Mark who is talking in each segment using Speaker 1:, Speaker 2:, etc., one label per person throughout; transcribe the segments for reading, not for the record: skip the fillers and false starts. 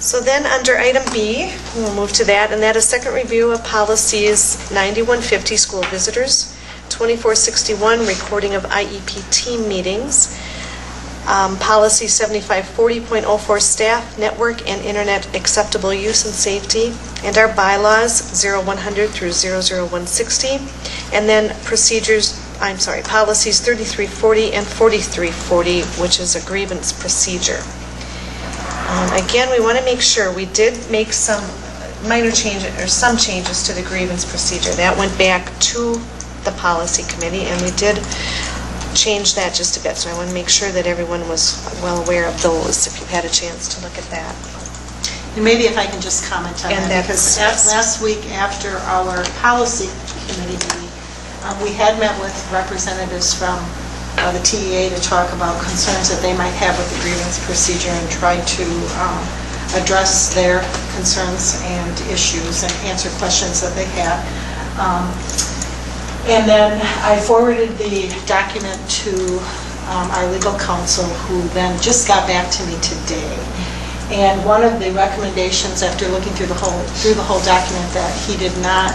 Speaker 1: So then under item B, we'll move to that, and that is second review of policies 9150, school visitors, 2461, recording of IEP team meetings, policy 7540.04, staff, network, and internet acceptable use and safety, and our bylaws 0100 through 00160, and then policies 3340 and 4340, which is a grievance procedure. Again, we want to make sure we did make some minor changes or some changes to the grievance procedure. That went back to the policy committee, and we did change that just a bit. So I want to make sure that everyone was well aware of those, if you've had a chance to look at that.
Speaker 2: And maybe if I can just comment on that, because last week after our policy committee meeting, we had met with representatives from the TEA to talk about concerns that they might have with the grievance procedure and try to address their concerns and issues and answer questions that they had. And then I forwarded the document to our legal counsel, who then just got back to me today. And one of the recommendations, after looking through the whole document, that we did not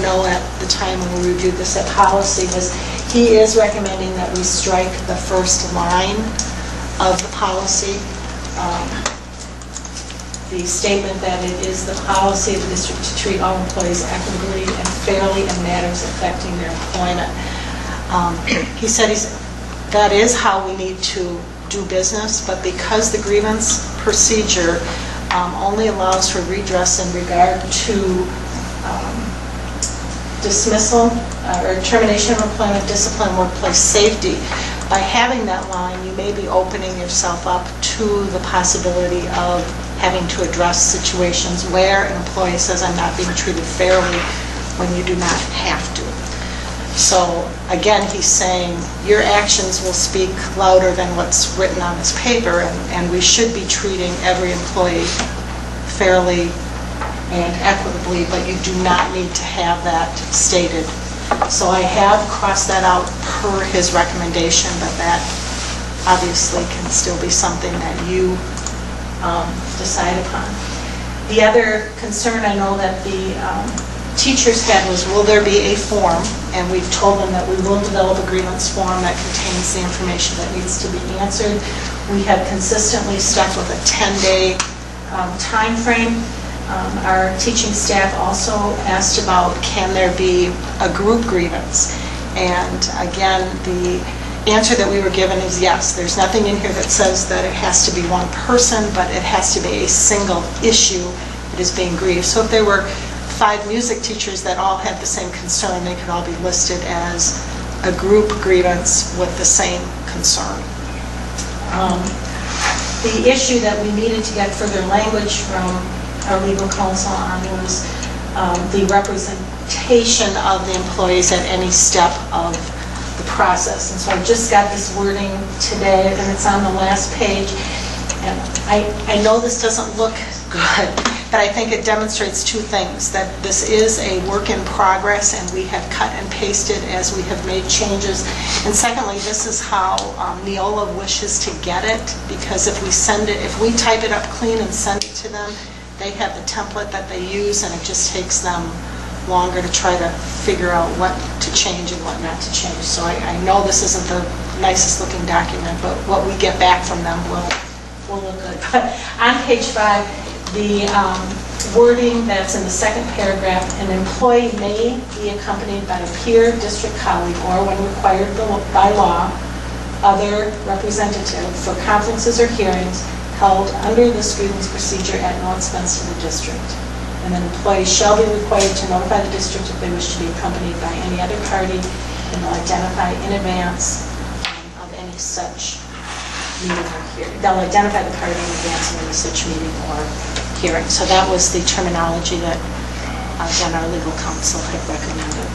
Speaker 2: know at the time when we reviewed this at policy, was he is recommending that we strike the first line of the policy. The statement that it is the policy of the district to treat all employees equitably and fairly in matters affecting their employment. He said that is how we need to do business, but because the grievance procedure only allows for redress in regard to dismissal or termination of employment, discipline, workplace safety, by having that line, you may be opening yourself up to the possibility of having to address situations where an employee says, I'm not being treated fairly, when you do not have to. So again, he's saying your actions will speak louder than what's written on this paper, and we should be treating every employee fairly and equitably, but you do not need to have that stated. So I have crossed that out per his recommendation, but that obviously can still be something that you decide upon. The other concern I know that the teachers had was, will there be a form? And we've told them that we will develop a grievance form that contains the information that needs to be answered. We have consistently stuck with a 10-day time frame. Our teaching staff also asked about, can there be a group grievance? And again, the answer that we were given is yes. There's nothing in here that says that it has to be one person, but it has to be a single issue that is being grieved. So if there were 5 music teachers that all had the same concern, they could all be listed as a group grievance with the same concern. The issue that we needed to get further language from our legal counsel on was the representation of the employees at any step of the process. And so I just got this wording today, and it's on the last page. And I know this doesn't look good, but I think it demonstrates 2 things: that this is a work in progress, and we have cut and pasted as we have made changes. And secondly, this is how Neola wishes to get it, because if we type it up clean and send it to them, they have the template that they use, and it just takes them longer to try to figure out what to change and what not to change. So I know this isn't the nicest looking document, but what we get back from them will look good. But on page 5, the wording that's in the second paragraph, an employee may be accompanied by a peer, district colleague, or when required by law, other representative for conferences or hearings held under this grievance procedure at no expense to the district. And then employees shall be required to notify the district if they wish to be accompanied by any other party, and they'll identify in advance of any such meeting or hearing. They'll identify the party in advance of any such meeting or hearing. So that was the terminology that again our legal counsel had recommended.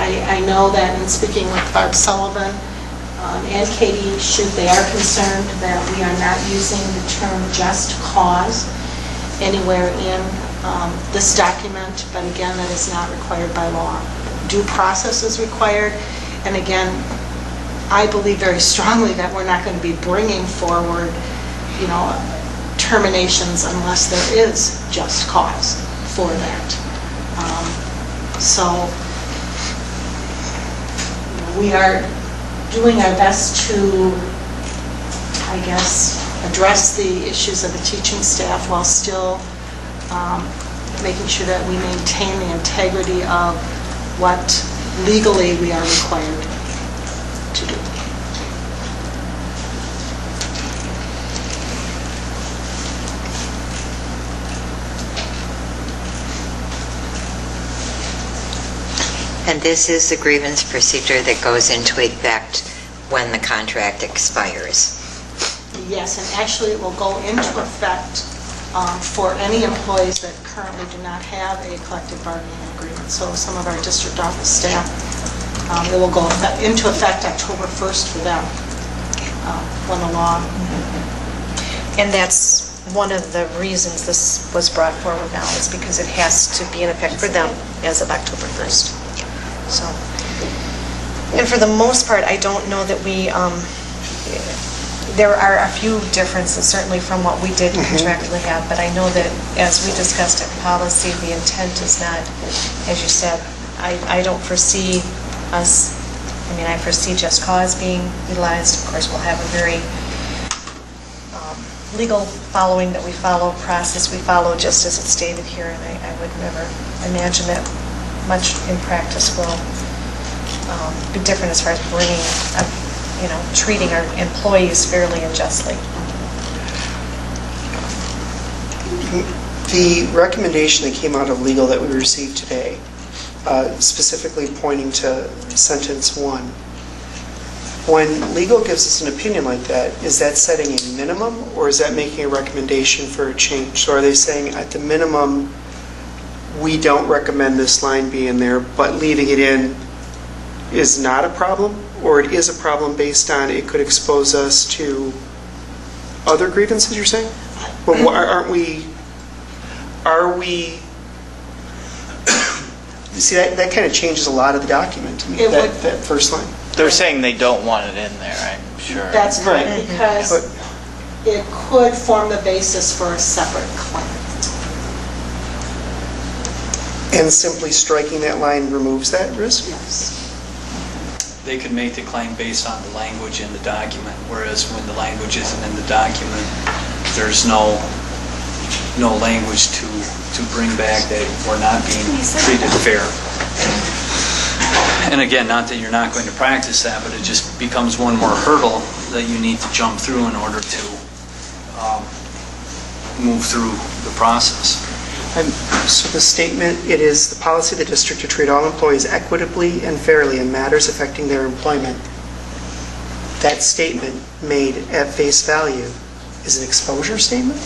Speaker 2: I know that in speaking with Barb Sullivan and Katie Shute, they are concerned that we are not using the term just cause anywhere in this document, but again, that is not required by law. Due process is required, And again, I believe very strongly that we're not going to be bringing forward, terminations unless there is just cause for that. So we are doing our best to, I guess, address the issues of the teaching staff while still making sure that we maintain the integrity of what legally we are required to do.
Speaker 3: And this is the grievance procedure that goes into effect when the contract expires.
Speaker 2: Yes, and actually it will go into effect for any employees that currently do not have a collective bargaining agreement. So some of our district office staff, it will go into effect October 1st for them when the law.
Speaker 1: And that's one of the reasons this was brought forward now, is because it has to be in effect for them as of October 1st. So, and for the most part, I don't know that we, there are a few differences certainly from what we did contractually have, but I know that as we discussed at policy, the intent is not, as you said, I don't foresee us, I foresee just cause being utilized. Of course, we'll have a very legal following that we follow, process we follow just as it's stated here, and I would never imagine that much in practice will be different as far as bringing, treating our employees fairly and justly.
Speaker 4: The recommendation that came out of legal that we received today, specifically pointing to sentence 1, when legal gives us an opinion like that, is that setting a minimum or is that making a recommendation for a change? So are they saying at the minimum, we don't recommend this line be in there, but leaving it in is not a problem? Or it is a problem based on it could expose us to other grievances, you're saying? Well, are we, you see, that kind of changes a lot of the document to me, that first line.
Speaker 5: They're saying they don't want it in there, I'm sure.
Speaker 2: That's right,
Speaker 4: Right.
Speaker 2: because it could form the basis for a separate claim.
Speaker 4: And simply striking that line removes that risk?
Speaker 2: Yes.
Speaker 6: They could make the claim based on the language in the document, whereas when the language isn't in the document, there's no language to bring back that we're not being treated fair. And again, not that you're not going to practice that, but it just becomes one more hurdle that you need to jump through in order to move through the process.
Speaker 4: So the statement, it is the policy of the district to treat all employees equitably and fairly in matters affecting their employment. That statement made at face value is an exposure statement?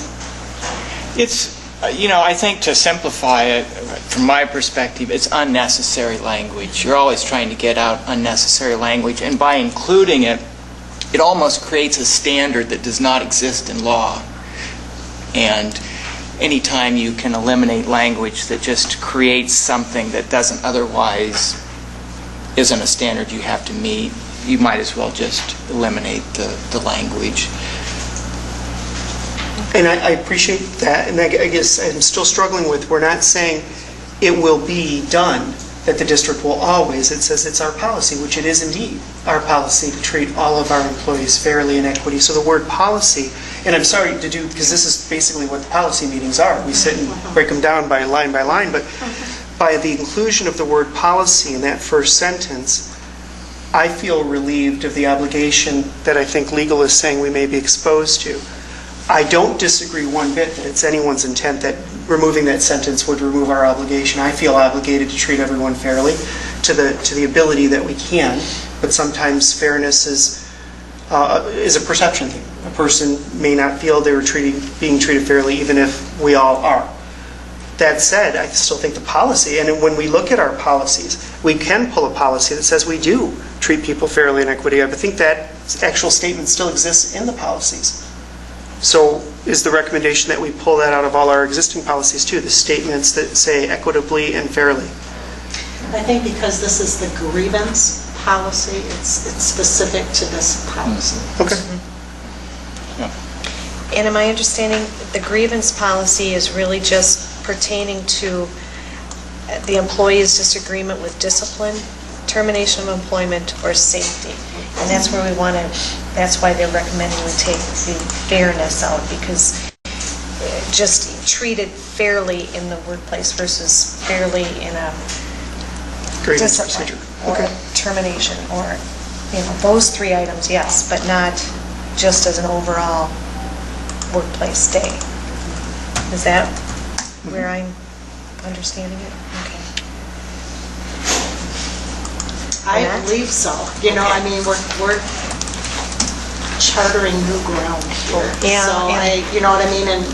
Speaker 5: It's, I think to simplify it, from my perspective, it's unnecessary language. You're always trying to get out unnecessary language, and by including it, it almost creates a standard that does not exist in law. And anytime you can eliminate language that just creates something that doesn't otherwise, isn't a standard you have to meet, you might as well just eliminate the language.
Speaker 4: And I appreciate that, and I guess I'm still struggling with, we're not saying it will be done, that the district will always, it says it's our policy, which it is indeed our policy to treat all of our employees fairly and equity. So the word policy, and I'm sorry to do, because this is basically what the policy meetings are. We sit and break them down by line, but by the inclusion of the word policy in that first sentence, I feel relieved of the obligation that I think legal is saying we may be exposed to. I don't disagree one bit that it's anyone's intent that removing that sentence would remove our obligation. I feel obligated to treat everyone fairly to the ability that we can, but sometimes fairness is a perception thing. A person may not feel they were being treated fairly even if we all are. That said, I still think the policy, and when we look at our policies, we can pull a policy that says we do treat people fairly and equity. I think that actual statement still exists in the policies. So is the recommendation that we pull that out of all our existing policies too, the statements that say equitably and fairly?
Speaker 2: I think because this is the grievance policy. It's specific to this policy.
Speaker 4: Okay.
Speaker 1: And am I understanding the grievance policy is really just pertaining to the employee's disagreement with discipline, termination of employment, or safety? And that's where we want to, that's why they're recommending we take the fairness out, because just treat it fairly in the workplace versus fairly in a
Speaker 4: Grievance
Speaker 1: discipline
Speaker 4: procedure.
Speaker 1: or
Speaker 4: Okay.
Speaker 1: termination, or, those three items, yes, but not just as an overall workplace day. Is that where I'm understanding it? Okay.
Speaker 2: I
Speaker 1: Matt?
Speaker 2: believe so. I mean, we're chartering new ground here.
Speaker 1: Yeah,
Speaker 2: So
Speaker 1: yeah.
Speaker 2: you know what I mean? And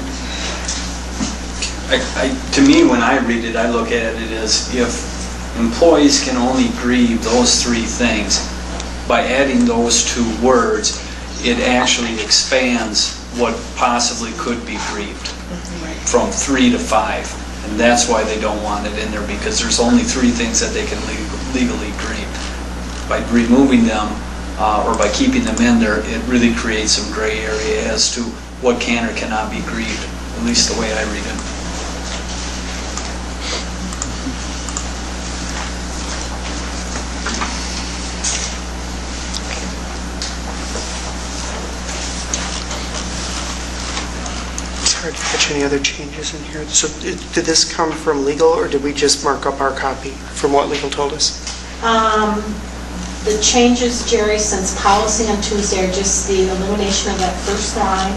Speaker 6: To me, when I read it, I look at it as if employees can only grieve those three things, by adding those two words, it actually expands what possibly could be grieved from 3 to 5. And that's why they don't want it in there, because there's only 3 things that they can legally grieve. By removing them, or by keeping them in there, it really creates some gray area as to what can or cannot be grieved, at least the way I read it.
Speaker 4: It's hard to catch any other changes in here. So did this come from legal, or did we just mark up our copy from what legal told us?
Speaker 2: the changes, Jerry, since policy on Tuesday are just the elimination of that first line,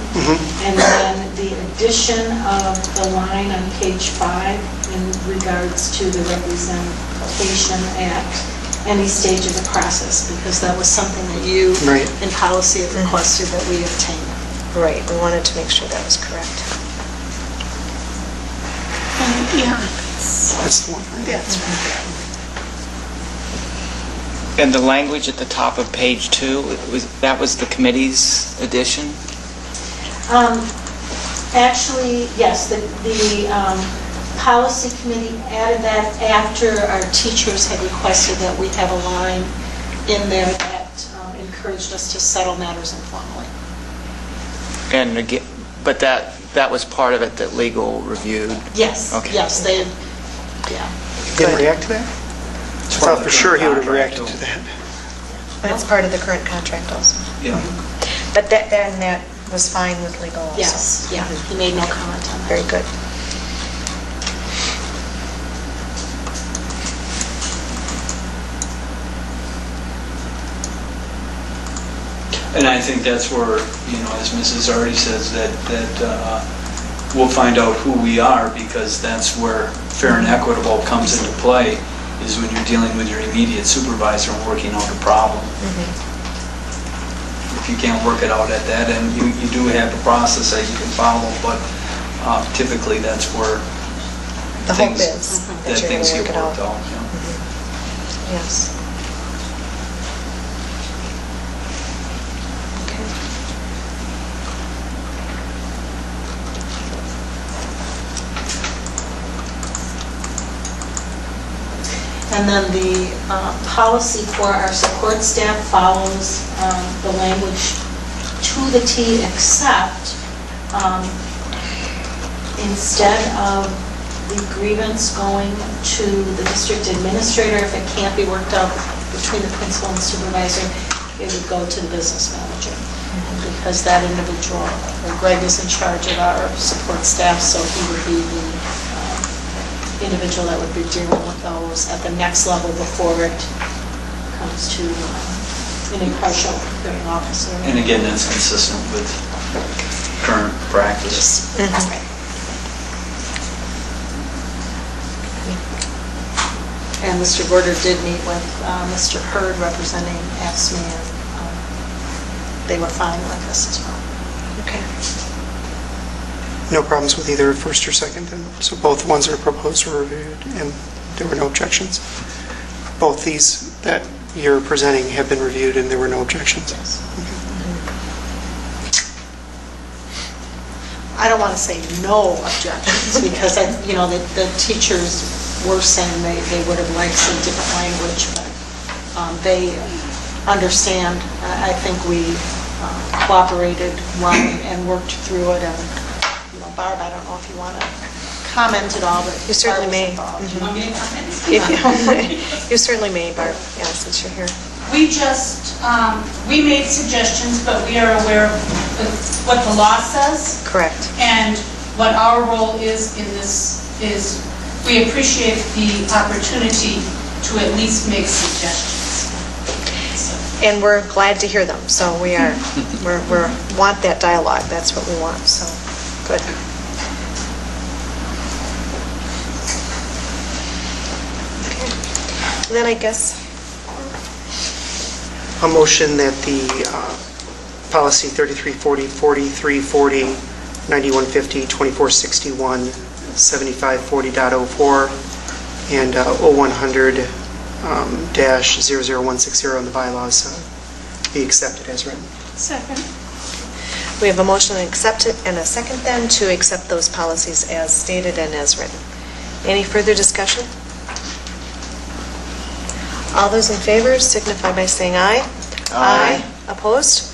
Speaker 2: and then the addition of the line on page 5 in regards to the representation at any stage of the process, because that was something that you,
Speaker 4: Right.
Speaker 2: in policy, had requested that we obtain.
Speaker 1: Right, we wanted to make sure that was correct.
Speaker 2: Yeah.
Speaker 4: That's the one, right?
Speaker 2: That's right.
Speaker 5: And the language at the top of page 2, that was the committee's addition?
Speaker 2: Actually, yes, the policy committee added that after our teachers had requested that we have a line in there that encouraged us to settle matters informally.
Speaker 5: And again, but that was part of it that legal reviewed?
Speaker 2: Yes,
Speaker 5: Okay.
Speaker 2: yes, they, yeah.
Speaker 4: Didn't react to that? I thought for sure he would have reacted to that.
Speaker 1: That's part of the current contract also.
Speaker 6: Yeah.
Speaker 1: But that was fine with legal also.
Speaker 2: Yes, yeah, he made no comment on that.
Speaker 1: Very good.
Speaker 6: And I think that's where, as Mrs. Artie says, that we'll find out who we are, because that's where fair and equitable comes into play, is when you're dealing with your immediate supervisor and working out a problem. If you can't work it out at that end, you do have a process that you can follow, but typically that's where
Speaker 1: The hope
Speaker 6: things,
Speaker 1: is that
Speaker 6: that
Speaker 1: you're going
Speaker 6: things
Speaker 1: to
Speaker 6: get
Speaker 1: work it
Speaker 6: worked
Speaker 1: out.
Speaker 6: out. Yeah.
Speaker 1: Yes. Okay.
Speaker 2: And then the policy for our support staff follows the language to the T, except instead of the grievance going to the district administrator, if it can't be worked out between the principal and supervisor, it would go to the business manager. Because that individual, or Greg is in charge of our support staff, so he would be the individual that would be dealing with those at the next level before it comes to an impartial hearing officer.
Speaker 6: And again, that's consistent with current practice.
Speaker 2: And Mr. Gorder did meet with Mr. Hurd representing AFSCME, and they were fine with this as well.
Speaker 1: Okay.
Speaker 4: No problems with either first or second, then? So both ones that are proposed were reviewed, and there were no objections? Both these that you're presenting have been reviewed, and there were no objections?
Speaker 2: Yes. I don't want to say no objections, because, the teachers were saying they would have liked some different language, but they understand. I think we cooperated well and worked through it. And, Barb, I don't know if you want to comment at all, but
Speaker 1: You certainly
Speaker 2: Barb was
Speaker 1: may.
Speaker 2: involved.
Speaker 1: Mhm.
Speaker 7: Want me to comment?
Speaker 1: You certainly may, Barb, yeah, since you're here.
Speaker 7: We just, we made suggestions, but we are aware of what the law says,
Speaker 1: Correct.
Speaker 7: and what our role is in this is, we appreciate the opportunity to at least make suggestions. So,
Speaker 1: And we're glad to hear them, so we are, we're want that dialogue, that's what we want, so, good. Okay. And then I guess,
Speaker 4: A motion that the policy 3340, 4340, 9150, 2461, 7540.04, and 0100-00160 in the bylaws be accepted as written.
Speaker 2: Second.
Speaker 1: we have a motion and accept it, and a second then to accept those policies as stated and as written. Any further discussion? All those in favor signify by saying aye.
Speaker 5: Aye.
Speaker 1: Opposed?